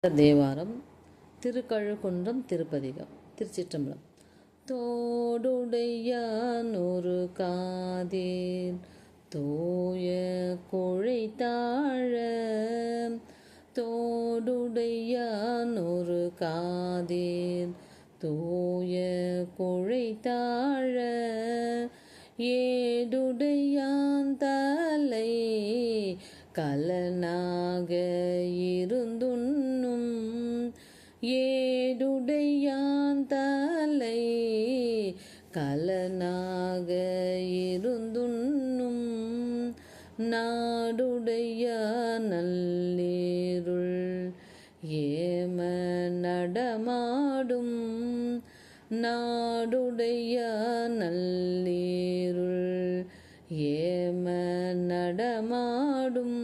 தேவாரம் திருக்கழுக்குன்றம் திருப்பதிகம். திருச்சிற்றம்பலம். தோடுடையான் ஒரு காதேன் தோய குழைத்தாழ, தோடுடையான் ஒரு காதேன் தோய குழைத்தாழ, ஏடுடையான் தலை கலனாக இருந்துண்ணும், ஏடுடையான் தலை கலனாக இருந்துண்ணும், நாடுடைய நல்லேருள் ஏம நடமாடும், நாடுடைய நல்லேருள் ஏம நடமாடும்,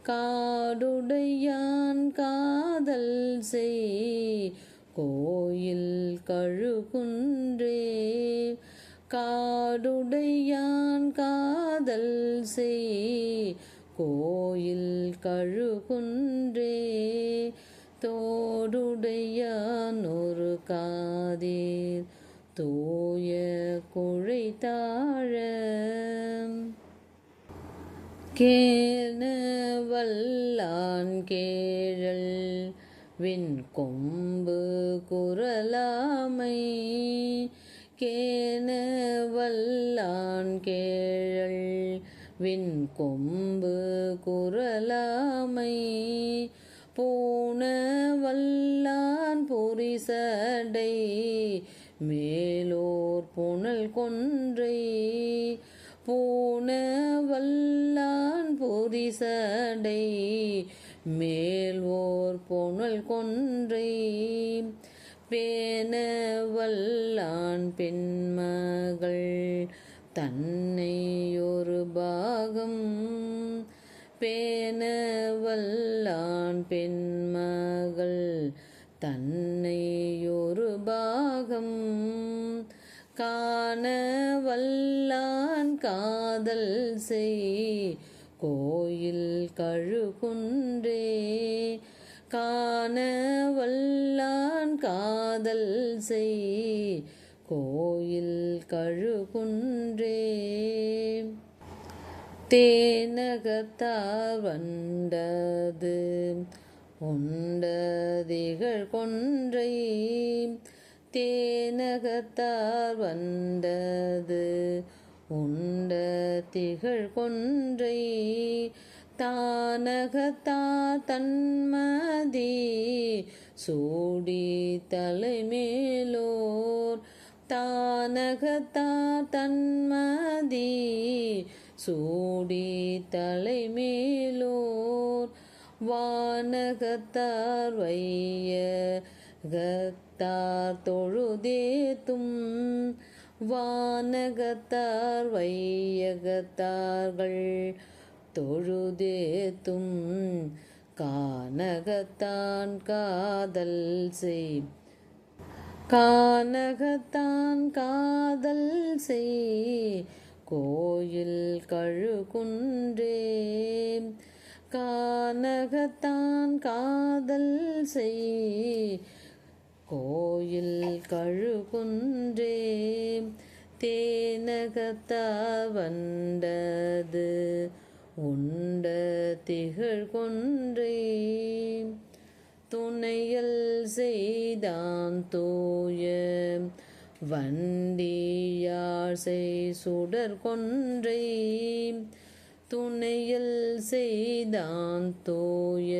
காடுடையான் காதல் செய் கோயில் கழுகுன்றே, காடுடையான் காதல் செய் கோயில் கழுகுன்றே, தோடுடையான் ஒரு காதேர் தோய குழைத்தாழ, கேன வல்லான் கேழல் விண்கொம்பு குரலாமை, கேன வல்லான் கேழல் விண்கொம்பு குரலாமை, பூன வல்லான் பொரிசடை மேலோர் புனல் கொன்றை, பூன வல்லான் பொரிசடை மேல்வோர் புனல் கொன்றை, பேன வல்லான் பெண்மகள் தன்னை ஒரு பாகம், பேன வல்லான் பெண்மகள் தன்னை ஒரு பாகம், காண வல்லான் காதல் செய் கோயில் கழுகுன்றே, காண வல்லான் காதல் செய் கோயில் கழுகுன்றே, தேனகத்தார் வண்டது உண்டதிகள் கொன்றை, தேனகத்தார் வண்டது உண்ட திகழ் கொன்றை, தானகத்தார் தன்மதி சூடி தலைமேலோர், தானகத்தார் தன்மதி சூடி தலைமேலோர், வானகத்தார் வையகத்தார் தொழுதேத்தும், வானகத்தார் வையகத்தார்கள் தொழுதேத்தும், கானகத்தான் காதல் செய் கானகத்தான் காதல் செய் கோயில் கழுகுன்றே, கானகத்தான் காதல் செய் கோயில் கழுகுன்றே, தேனகத்தார் வண்டது உண்ட திகழ் கொன்றை, துணையல் செய்தான் தூய வண்டியார் செய் சுடர் கொன்றை, துணையல் செய்தான் தூய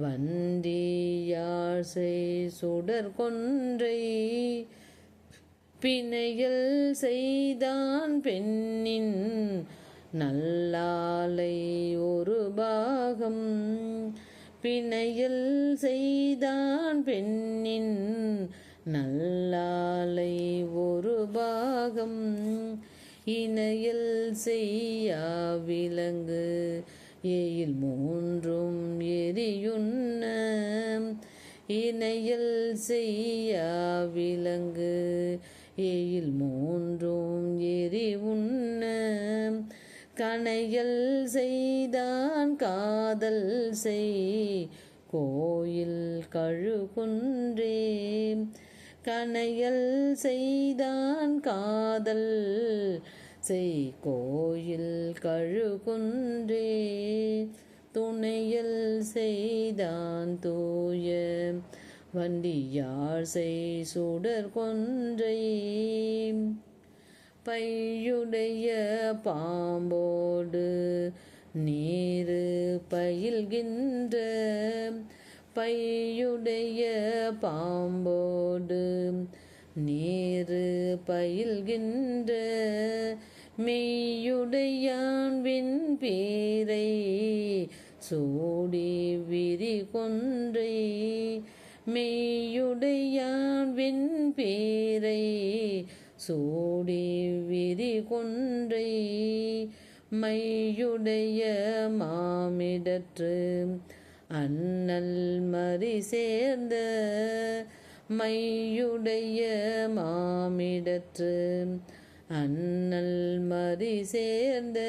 வண்டியார் செய் சுடர் கொன்றை, பிணையல் செய்தான் பெண்ணின் நல்லாலை ஒரு பாகம், பிணையல் செய்தான் பெண்ணின் நல்லாலை ஒரு பாகம், இணையல் செய்யா விலங்கு எயில் மூன்றும் எரியுண்ண, இணையல் செய்யா விலங்கு எயில் மூன்றும் எரி உண்ண, கணையல் செய்தான் காதல் செய் கோயில் கழுகுன்றே கனையல் செய்தான் காதல் செய் கோயில் கழுகுன்றே துணையல் செய்தான் தூய வண்டியார் செய் சுடர் கொன்றை பையுடைய பாம்போடு நீரு பயில்கின்ற பையுடைய பாம்போடு நீரு பயில்கின்ற மெய்யுடையான் விண்பீரை சூடி விரி கொன்றை மெய்யுடையான் விண்பீரை சூடி விரி கொன்றை மையுடைய மாமிடற்று அண்ணல் மறி சேர்ந்த மையுடைய மாமிடற்று அண்ணல் மறி சேர்ந்த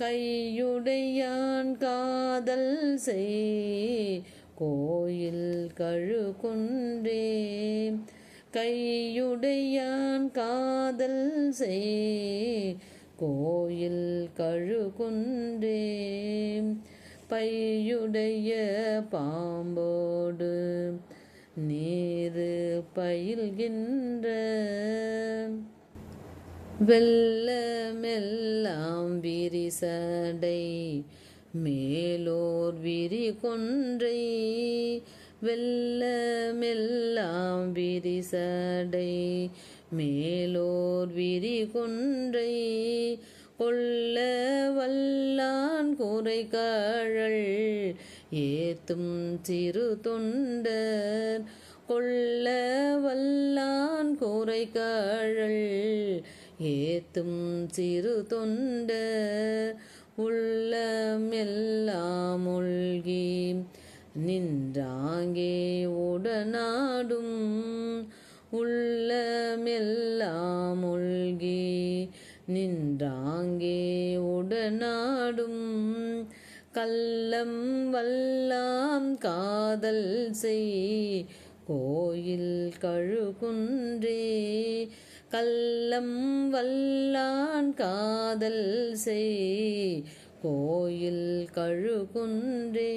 கையுடையான் காதல் செய் கோயில் கழுகுன்றே கையுடையான் காதல் செய் கோயில் கழுகுன்றே பையுடைய பாம்போடு நீரு பயில்கின்ற வெள்ளமெல்லாம் விரிசடை மேலோர் விரி கொன்றை வெள்ளமெல்லாம் விரிசடை மேலோர் விரி கொன்றை கொள்ள வல்லான் குறை கழல் ஏத்தும் சிறு தொண்டர் கொள்ள வல்லான் குறை கழல் ஏத்தும் சிறு தொண்டர் உள்ளமெல்லாம் உள்கி நின்றாங்கே உடனாடும் உள்ளமெல்லாம் உள்கி நின்றாங்கே உடனாடும் கள்ளம் வல்லாம் காதல் செய் கோயில் கழுகுன்றே கள்ளம் வல்லான் காதல் செய் கோயில் கழுகுன்றே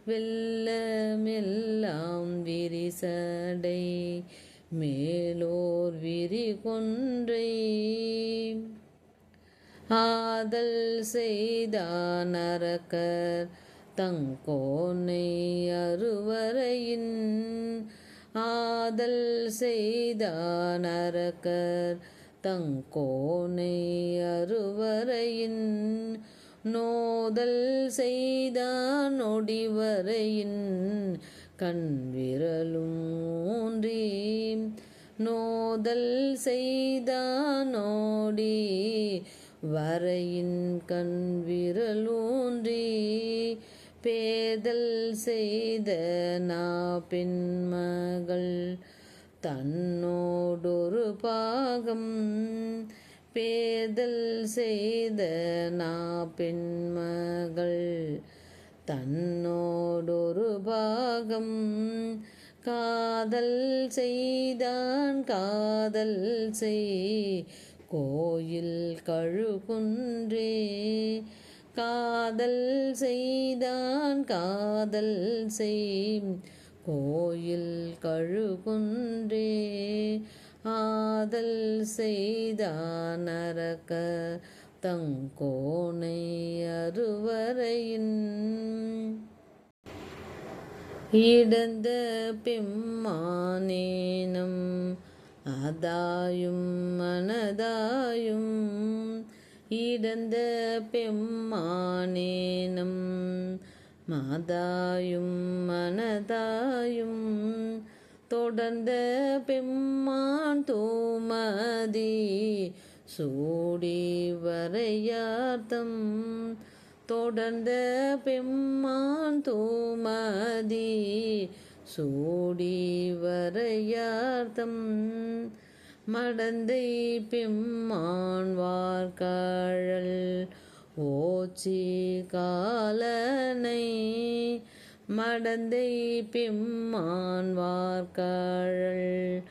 வெள்ளமெல்லாம் விரிசடை மேலோர் விரி கொன்றை ஆதல் செய்தான் அரக்கர் தங்கோனை அருவரையின் ஆதல் செய்தான் அரக்கர் தங்கோனை அருவரையின் நோதல் செய்தான் நொடிவரையின் கண் விரலும் ஊன்றி நோதல் செய்தான் நோடி வரையின் கண் விரலூன்றி பேதல் செய்த பெண்மகள் தன்னோடொரு பாகம் பேதல் செய்த பெண்மகள் தன்னோடொரு பாகம் காதல் செய்தான் காதல் செய் கோயில் கழுகுன்றே காதல் செய்தான் காதல் செய் கோயில் கழுகுன்றே ஆதல் செய்தான் அரக்கர் தங்கோனை அருவரையின் இடந்த பெம்மானேனம் அதாயும் மனதாயும் இடந்த பெம்மானேனம் மாதாயும் மனதாயும் தொடர்ந்த பெம்மான் தூமதி சூடி வரையார்த்தம் தொடர்ந்த பெம்மான் தூமதி சூடி வரையார்த்தம் மடந்தை பெம்மான் வார்கழல் ஓச்சி காலனை மடந்தை பெம்மான் வார்கழல்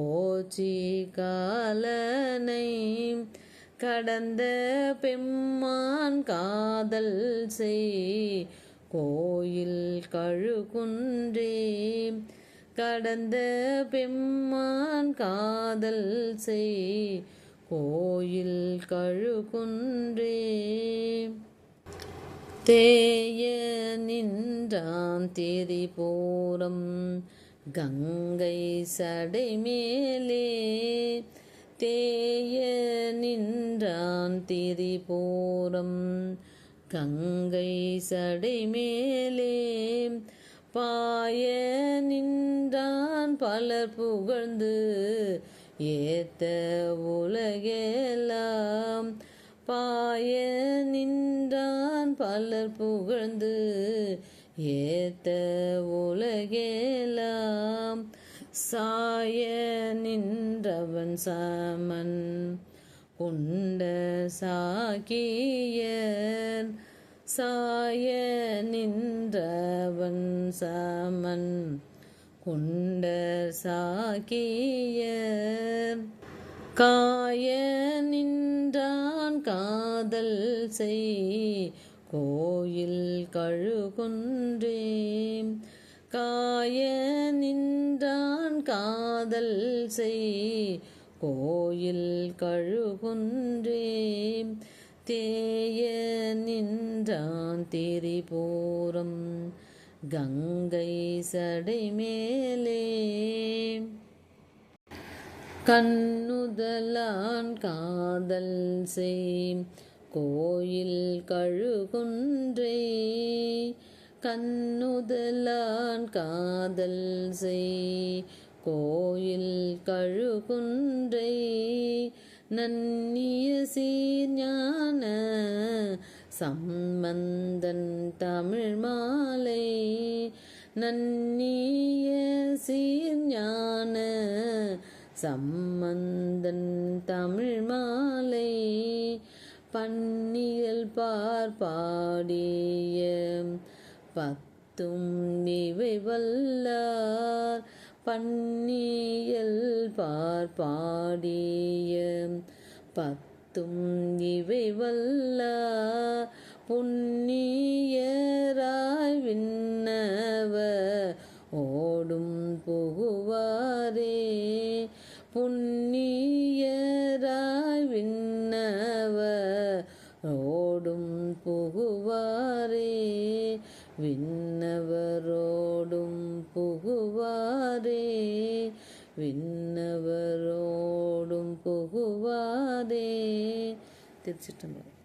ஓச்சி காலனை கடந்த பெம்மான் காதல் செய் கோயில் கழுகுன்றே கடந்த பெம்மான் காதல் செய் கோயில் கழுகுன்றே தேய நின்றான் திரிபுரம் கங்கை சடைமேலே தேய நின்றான் திரிபுரம் கங்கை சடைமேலே பாய நின்றான் பலர் புகழ்ந்து ஏத்த உலகெல்லாம் பாய நின்றான் பலர் புகழ்ந்து ஏத்த உலகெல்லாம் சாய நின்றவன் சமன் உண்ட சாக்கியர் சாய நின்றவன் சமன் குண்ட சாக்கியர் காய நின்றான் காதல் செய் கோயில் கழுகுன்றே காய நின்றான் காதல் செய் கோயில் கழுகுன்றே தேய நின்றான் திரிபுரம் கங்கை சடைமேலே கண்ணுதலான் காதல் செய் கோயில் கழுகுன்றே கண்ணுதலான் காதல் செய் கோயில் கழுகுன்றே நன்னிய சீர்ஞான சம்பந்தன் தமிழ் மாலை நன்னிய சீர்ஞான சம்பந்தன் தமிழ் மாலை பன்னியல் பார்ப்பாடிய பத்தும் இவை வல்லார் பன்னியல் பார்ப்பாடிய பத்தும் இவை வல்லார் புண்ணியராய் விண்ணவ ஓடும் புகுவாரே புண்ணியராய் விண்ணவ ஓடும் புகுவாரே விண்ணவரோடும் புகுவாரே விண்ணவரோடும் புகுவாரே. திருச்சிற்றம்பலம்.